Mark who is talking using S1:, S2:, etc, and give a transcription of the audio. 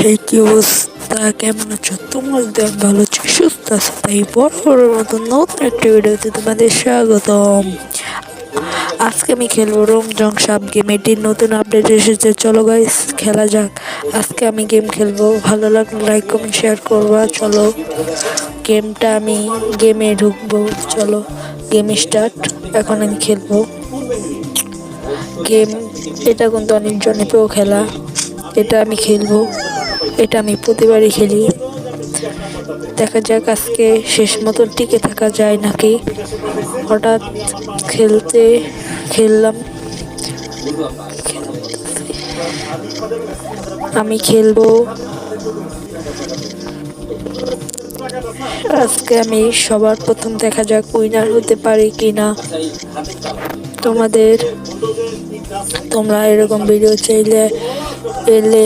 S1: এই কি অবস্থা, কেমন আছো? তোমার দেখ ভালো আছো, সুস্থ আছো? তাই বড় মতো নতুন একটা ভিডিওতে তোমাদের স্বাগতম। আজকে আমি খেলবো রোমজং সাপ গেম। এটির নতুন আপডেট এসেছে, চলো গাইস খেলা যাক। আজকে আমি গেম খেলবো, ভালো লাগলে লাইক কমেন্ট শেয়ার করবা। চলো আমি গেমে ঢুকবো। চলো গেম স্টার্ট। এখন আমি খেলবো গেম। এটা কিন্তু অনেক জনপ্রিয় খেলা, এটা আমি খেলবো। এটা আমি প্রতিবারই খেলি। দেখা যাক আজকে শেষ মতন টিকে থাকা যায় নাকি। হঠাৎ খেললাম। আমি খেলবো আজকে। আমি সবার প্রথম, দেখা যাক উইনার হতে পারি কিনা। তোমরা এরকম ভিডিও চাইলে এলে